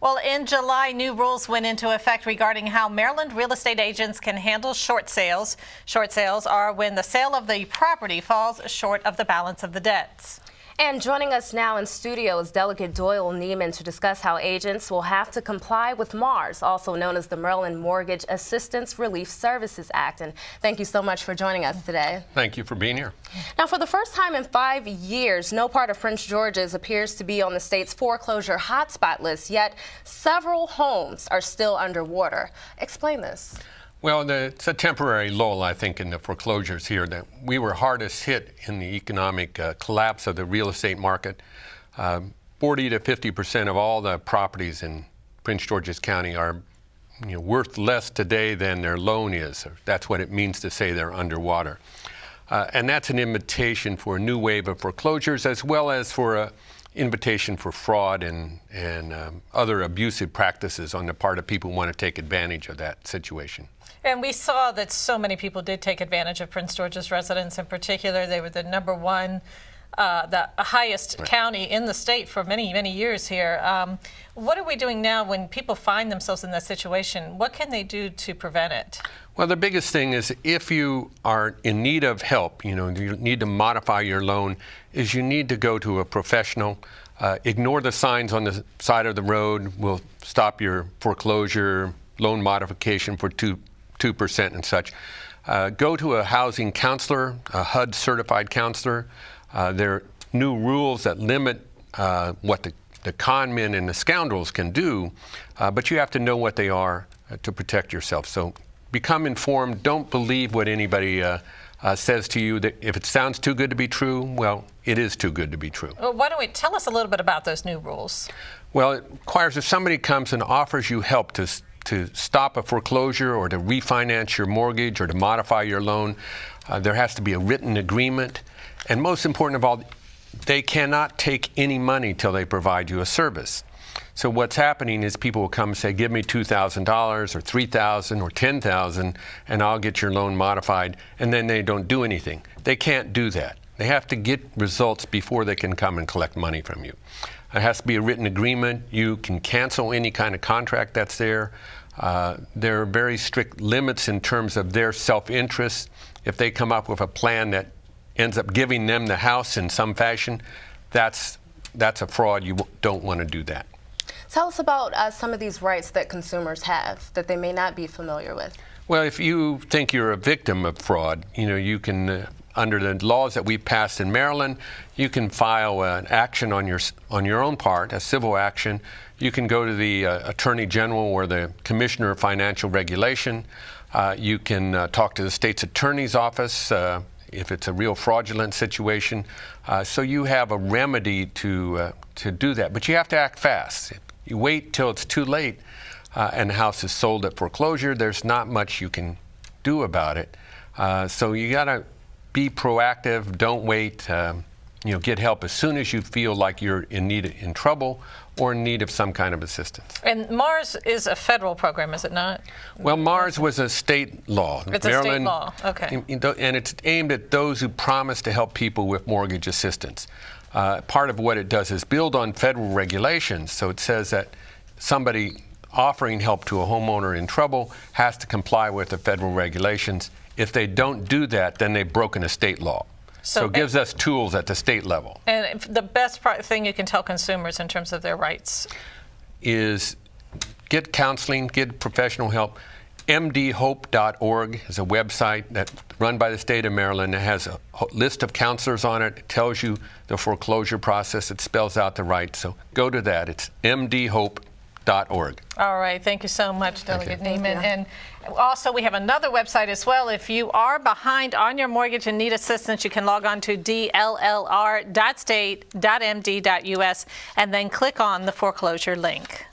Well, in July, new rules went into effect regarding how Maryland real estate agents can handle short sales. Short sales are when the sale of the property falls short of the balance of the debts. And joining us now in studio is Delegate Doyle Niemann to discuss how agents will have to comply with MARS, also known as the Maryland Mortgage Assistance Relief Services Act. And thank you so much for joining us today. Thank you for being here. Now, for the first time in 5 years, no part of Prince George's appears to be on the state's foreclosure hotspot list, yet several homes are still underwater. Explain this. Well, it's a temporary lull, I think, in the foreclosures here. That we were hardest hit in the economic collapse of the real estate market. 40 to 50% of all the properties in Prince George's County are worth less today than their loan is. That's what it means to say they're underwater. And that's an invitation for a new wave of foreclosures, as well as for an invitation for fraud and other abusive practices on the part of people who want to take advantage of that situation. And we saw that so many people did take advantage of Prince George's residents in particular. They were the #1, the highest county in the state for many, many years here. What are we doing now when people find themselves in that situation? What can they do to prevent it? Well, the biggest thing is if you are in need of help, you need to modify your loan, is you need to go to a professional. Ignore the signs on the side of the road. We'll stop your foreclosure, loan modification for 2% and such. Go to a housing counselor, a HUD certified counselor. There are new rules that limit what the con men and the scoundrels can do, but you have to know what they are to protect yourself. So become informed. Don't believe what anybody says to you. That if it sounds too good to be true, well, it is too good to be true. Well, why don't we tell us a little bit about those new rules? Well, it requires if somebody comes and offers you help to stop a foreclosure or to refinance your mortgage or to modify your loan, there has to be a written agreement. And most important of all, they cannot take any money till they provide you a service. So what's happening is people will come and say, give me $2,000 or $3,000 or $10,000 and I'll get your loan modified, and then they don't do anything. They can't do that. They have to get results before they can come and collect money from you. It has to be a written agreement. You can cancel any kind of contract that's there. There are very strict limits in terms of their self-interest. If they come up with a plan that ends up giving them the house in some fashion, that's a fraud. You don't want to do that. Tell us about some of these rights that consumers have that they may not be familiar with. Well, if you think you're a victim of fraud, you can, under the laws that we passed in Maryland, you can file an action on your own part, a civil action. You can go to the Attorney General or the Commissioner of Financial Regulation. You can talk to the state's attorney's office if it's a real fraudulent situation. So you have a remedy to do that, but you have to act fast. You wait till it's too late and the house is sold at foreclosure, there's not much you can do about it. So you got to be proactive. Don't wait. Get help as soon as you feel like you're in trouble or in need of some kind of assistance. And MARS is a federal program, is it not? Well, MARS was a state law. It's Maryland, a state law, okay. And it's aimed at those who promise to help people with mortgage assistance. Part of what it does is build on federal regulations. So it says that somebody offering help to a homeowner in trouble has to comply with the federal regulations. If they don't do that, then they've broken a state law. So it gives us tools at the state level. And the best thing you can tell consumers in terms of their rights is get counseling, get professional help. mdhope.org is a website that's run by the state of Maryland. It has a list of counselors on it. It tells you the foreclosure process. It spells out the rights. So go to that. It's mdhope.org. All right. Thank you so much, Delegate Niemann. And also, we have another website as well. If you are behind on your mortgage and need assistance, you can log on to dllr.state.md.us and then click on the foreclosure link.